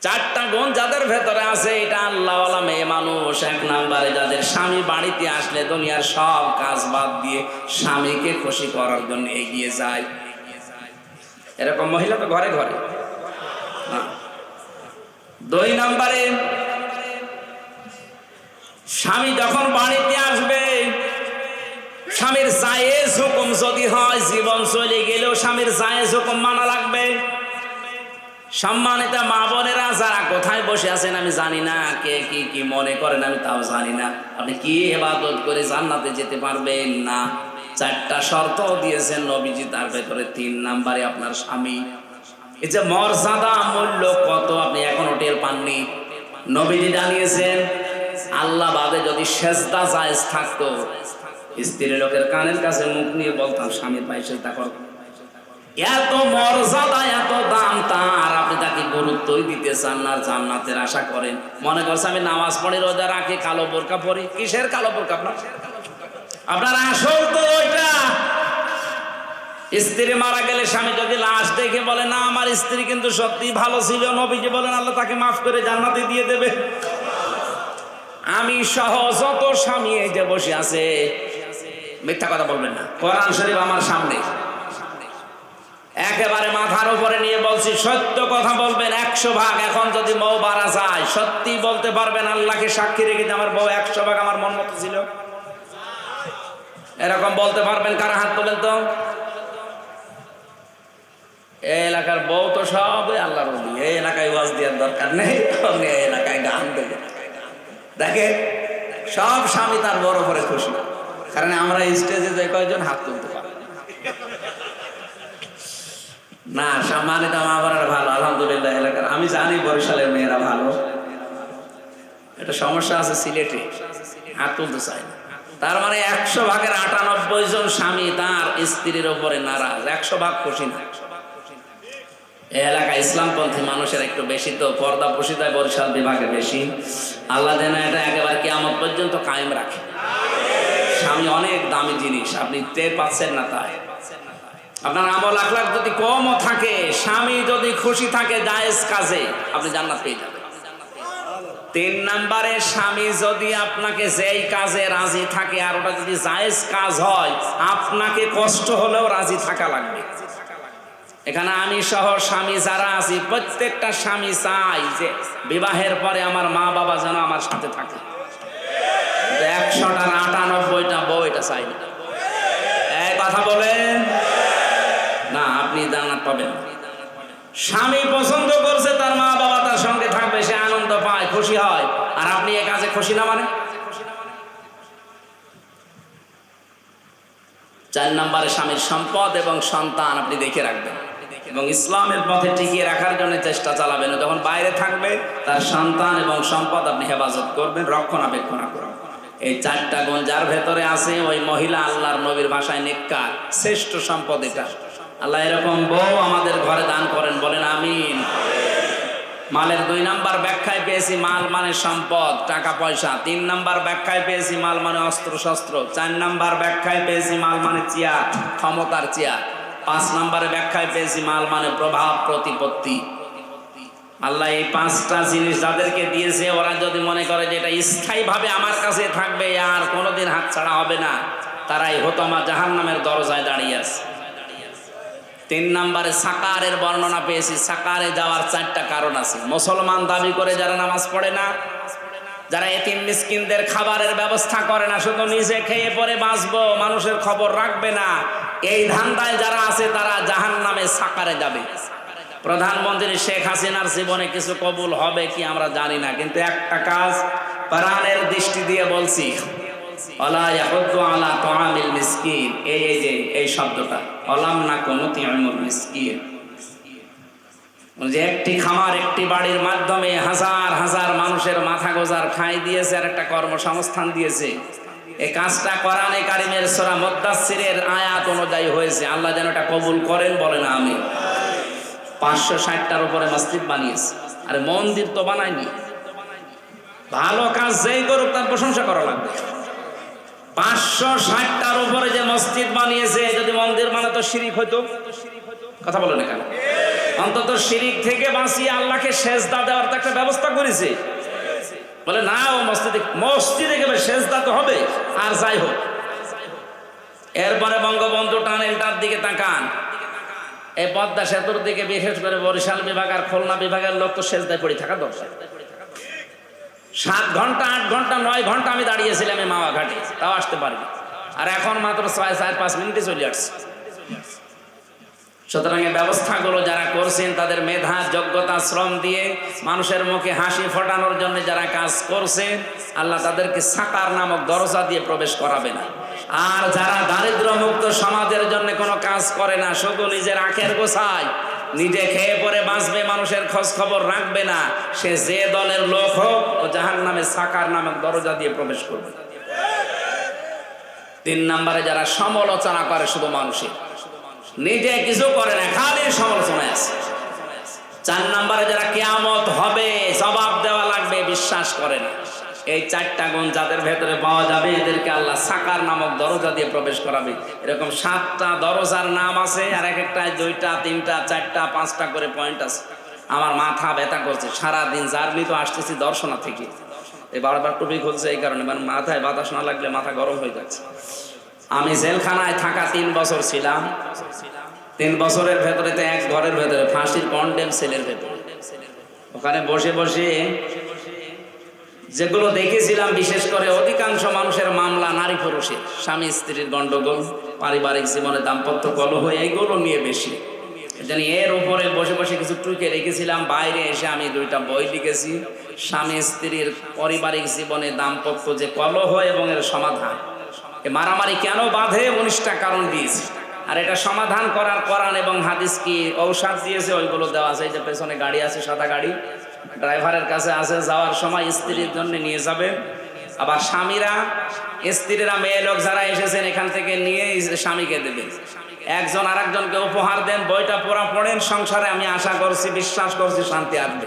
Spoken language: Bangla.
চারটা গুণ যাদের ভেতরে আছে, এটা আল্লাহওয়ালা মেয়ে মানুষ। এক নাম্বারে যাদের স্বামী বাড়িতে আসলে দুনিয়ার সব কাজ বাদ দিয়ে স্বামীকে খুশি করার জন্য এগিয়ে যায়। এরকম মহিলা তো ঘরে ঘরে। দুই নাম্বারে, স্বামী যখন বাড়িতে আসবে, স্বামীর জায়েজ হুকুম যদি হয়, জীবন চলে গেলেও স্বামীর জায়েজ হুকুম মানা লাগবে। সম্মানিত মা বোনেরা যারা কোথায় বসে আছেন আমি জানি না, কে কি কি মনে করেন আমি তাও জানি না, আপনি কি ইবাদত করে জান্নাতে যেতে পারবেন না? চারটা শর্ত দিয়েছেন নবীজি, তার ভেতরে 3 নাম্বারে আপনার স্বামী। এই যে মর্যাদা মূল্য কত আপনি এখনো টের পাননি। নবীজি জানিয়েছেন, আল্লাহ বাদে যদি সেজদা জায়েজ থাকতো, স্ত্রী লোকের কানের কাছে মুখ নিয়ে বলতাম স্বামীর পায়ে সেজদা কর। এত মর্যাদা, এত দাম তার, আপনি তাকে গুরুত্বই দিতে চান না, জান্নাতের আশা করেন। মনে করছে আমি নামাজ পড়ি, রোজা রাখি, কালো বোরকা পরি। কিসের কালো বোরকা? আপনার আসল তো ওইটা। স্ত্রী মারা গেলে স্বামী যদি লাশ দেখে বলে না আমার স্ত্রী কিন্তু সত্যি ভালো ছিল, নবীজি বলেন আল্লাহ তাকে মাফ করে জান্নাতে দিয়ে দেবে। আমি সহ যত স্বামী এই যে বসে আছে, মিথ্যা কথা বলবেন না, কোরআন শরীফ আমার সামনে, একেবারে মাথার উপরে নিয়ে বলছি, সত্য কথা বলবেন 100 ভাগ। এখন যদি বউ মারা যায়, সত্যি বলতে পারবেন আল্লাহকে সাক্ষী রেখে আমার বউ 100 ভাগ আমার মন মতো ছিল? এরকম বলতে পারবেন? কারা হাত তোলেন তো। এই এলাকার বউ তো সবই আল্লাহর ওলি, এই এলাকায় ওয়াজ দেওয়ার দরকার নেই, আপনি এই এলাকায় গান দেবেন। দেখে সব স্বামী তার বড় করে খুশি, কারণ আমরা স্টেজে যে কয়েকজন হাত তুলতে পারি না। সম্মানিত মা বোনেরা ভালো, আলহামদুলিল্লাহ। এলাকার আমি জানি বরিশালের মেয়েরা ভালো, এটা সমস্যা আছে সিলেটে, হাত তুলতে চায় না। তার মানে 100 ভাগের 98 জন স্বামী তার স্ত্রীর ওপরে নারাজ, 100 ভাগ খুশি না। এই এলাকা ইসলামপন্থী মানুষের একটু বেশি, তো পর্দা পুশিদায় বরিশাল বিভাগে বেশি। আল্লাহ যেন এটা একেবারে কিয়ামত পর্যন্ত কায়েম রাখে। স্বামী অনেক দামি জিনিস, আপনি টের পাচ্ছেন না। তাই আপনার আমল আখলাক যদি কমও থাকে, স্বামী যদি খুশি থাকে জায়েজ কাজে, আপনি জান্নাত পেয়ে যাবেন। 3 নাম্বারে, স্বামী যদি আপনাকে যেই কাজে রাজি থাকে আর ওটা যদি জায়েজ কাজ হয়, আপনাকে কষ্ট হলেও রাজি থাকা লাগবে। এখানে আমি সহ স্বামী যারা আছি, প্রত্যেকটা স্বামী চাই যে বিবাহের পরে আমার মা বাবা যেন আমার সাথে থাকে। 100টার 98টা বউ এটা চাই না। এই কথা বলেন না, আপনি জান্নাত পাবেন। স্বামী পছন্দ করছে তার মা বাবা তার সঙ্গে থাকবে, সে আনন্দ পায়, খুশি হয়, আর আপনি এ কাজে খুশি না মানে। 4 নম্বরে, স্বামীর সম্পদ এবং সন্তান আপনি দেখে রাখবেন এবং ইসলামের পথে টিকিয়ে রাখার জন্য চেষ্টা চালাবেন। যখন বাইরে থাকবে তার সন্তান এবং সম্পদ আপনি হেফাজত করবেন, রক্ষণাবেক্ষণ করবেন। এই 4টা গুণ যার ভেতরে আছে, ওই মহিলা আল্লাহর নবীর ভাষায় নেককার, শ্রেষ্ঠ সম্পদ এটা। আল্লাহ এরকম বউ আমাদের ঘরে দান করেন, বলেন আমিন। মালের 2 নাম্বার ব্যাখ্যায় পেয়েছি মাল মানে সম্পদ, টাকা পয়সা। 3 নাম্বার ব্যাখ্যায় পেয়েছি মাল মানে অস্ত্র শস্ত্র। 4 নাম্বার ব্যাখ্যায় পেয়েছি মাল মানে চেয়ার, ক্ষমতার চেয়ার। 5 নাম্বারে ব্যাখ্যায় পেয়েছি মাল মানে প্রভাব প্রতিপত্তি। আল্লাহ এই 5টা জিনিস যাদেরকে দিয়েছে, ওরা যদি মনে করে যে এটা স্থায়ীভাবে আমার কাছে থাকবে আর কোনোদিন হাতছাড়া হবে না, তারাই হোতামা জাহান্নামের দরজায় দাঁড়িয়ে আছে। 3 নাম্বারে সাকারের বর্ণনা পেয়েছি। সাকারে যাওয়ার 4টা কারণ আছে। মুসলমান দাবি করে যারা নামাজ পড়ে না, যারা এতিম মিসকিনদের খাবারের ব্যবস্থা করে না, শুধু নিজে খেয়ে পরে বাঁচবো, মানুষের খবর রাখবে না, এই ধান্দায় যারা আছে তারা জাহান্নামে সাকারে যাবে। প্রধানমন্ত্রী শেখ হাসিনার জীবনে কিছু কবুল হবে কি আমরা জানি না, কিন্তু একটা কাজ কোরআনের দৃষ্টি দিয়ে বলছি, ওয়ালা ইয়াহুদ্দু আলা তাআমিল মিসকিন। এই শব্দটা ওয়ালাম নাকুম নুতি'মুল মিসকিন, যে একটি খামার, একটি বাড়ির মাধ্যমে হাজার হাজার মানুষের মাথা গোজার খাই দিয়েছে আর একটা কর্মসংস্থান দিয়েছে। এই কাজটা কোরআনে কারিমের সূরা মুদ্দাসসিরের আয়াত অনুযায়ী হয়েছে। আল্লাহ যেন এটা কবুল করেন, বলেন আমিন। 560টার উপরে মসজিদ বানিয়েছে। আরে মন্দির তো বানায়নি, ভালো কাজ যেই করুক তার প্রশংসা করা লাগবে। 560টার উপরে যে মসজিদ বানিয়েছে, যদি মন্দির বানাতো শিরিক হইতো। কথা বলেন কেন? অন্তত শিরিক থেকে বাঁচিয়ে আল্লাহকে সেজদা দেওয়ার তো একটা ব্যবস্থা করেছে। বলে না, ও মসজিদে গেলে সেজদা তো হবে। আর যাই হোক, এরপরে বঙ্গবন্ধু টানেলটার দিকে তাকান, এই পদ্মা সেতুর দিকে, বিশেষ করে বরিশাল বিভাগ আর খুলনা বিভাগের লোক তো সেজদায় পড়ে থাকা দরকার। 7 ঘন্টা 8 ঘন্টা 9 ঘন্টা আমি দাঁড়িয়েছিলাম এই মাওয়া ঘাটে, তাও আসতে পারিনি। আর এখন মাত্র 4-5 মিনিটে চলে আসছে। সুতরাং এই ব্যবস্থাগুলো যারা করছেন, তাদের মেধা, যোগ্যতা, শ্রম দিয়ে মানুষের মুখে হাসি ফোটানোর জন্য যারা কাজ করছেন, আল্লাহ তাদেরকে সাকার নামক দরজা দিয়ে প্রবেশ করাবে না। আর যারা দারিদ্র মুক্ত সমাজের জন্য কোনো কাজ করে না, শুধু নিজের আখের গোছায়, নিজে খেয়ে পরে বাঁচবে, মানুষের খোঁজ খবর রাখবে না, সে যে দলের লোক হোক, ও জাহান্নামে সাকার নামক দরজা দিয়ে প্রবেশ করবে। 3 নম্বরে যারা সমালোচনা করে শুধু মানুষের, নিজে কিছু করে না, খালি সমালোচনায় আছে। 4 নম্বরে যারা কিয়ামত হবে, জবাব দেওয়া লাগবে, বিশ্বাস করে না। এই 4টা গুণ যাদের ভেতরে পাওয়া যাবে, এদেরকে আল্লাহ সাকার নামক দরজা দিয়ে প্রবেশ করাবে। এরকম 7টা দরজার নাম আছে, আর এক একটায় 2টা 3টা 4টা 5টা করে পয়েন্ট আছে। আমার মাথা ব্যথা করছে, সারাদিন জার্নি তো আসতেছি দর্শনা থেকে, এই বারবার টুপি খুলছে এই কারণে, মানে মাথায় বাতাস না লাগলে মাথা গরম হয়ে যাচ্ছে। আমি জেলখানায় থাকা 3 বছর ছিলাম। 3 বছরের ভেতরে তো এক ঘরের ভেতরে ফাঁসির কন্ডেম সেলের ভেতরে, ওখানে বসে বসে যেগুলো দেখেছিলাম, বিশেষ করে অধিকাংশ মানুষের মামলা নারী পুরুষের, স্বামী স্ত্রীর গন্ডগোল, পারিবারিক জীবনে দাম্পত্য কলহ, এইগুলো নিয়ে বেশি। জানি এর উপরে বসে বসে কিছু টুকে রেখেছিলাম। বাইরে এসে আমি 2টা বই লিখেছি, স্বামী স্ত্রীর পারিবারিক জীবনে দাম্পত্য যে কলহ এবং এর সমাধান, মারামারি কেন বাঁধে 19টা কারণ দিয়েছি। আর এটা সমাধান করার কোরআন এবং হাদিস কি ঔষধ দিয়েছে, ওইগুলো দেওয়া আছে। এই যে পেছনে গাড়ি আছে, সাদা গাড়ি, ড্রাইভারের কাছে আছে, যাওয়ার সময় স্ত্রীর জন্য নিয়ে যাবে। আবার স্বামীরা, স্ত্রীরা, মেয়ে লোক যারা এসেছেন এখান থেকে নিয়ে স্বামীকে দেবেন। একজন আরেকজনকে উপহার দেন। বইটা পড়েন, সংসারে আমি আশা করছি, বিশ্বাস করছি শান্তি আসবে।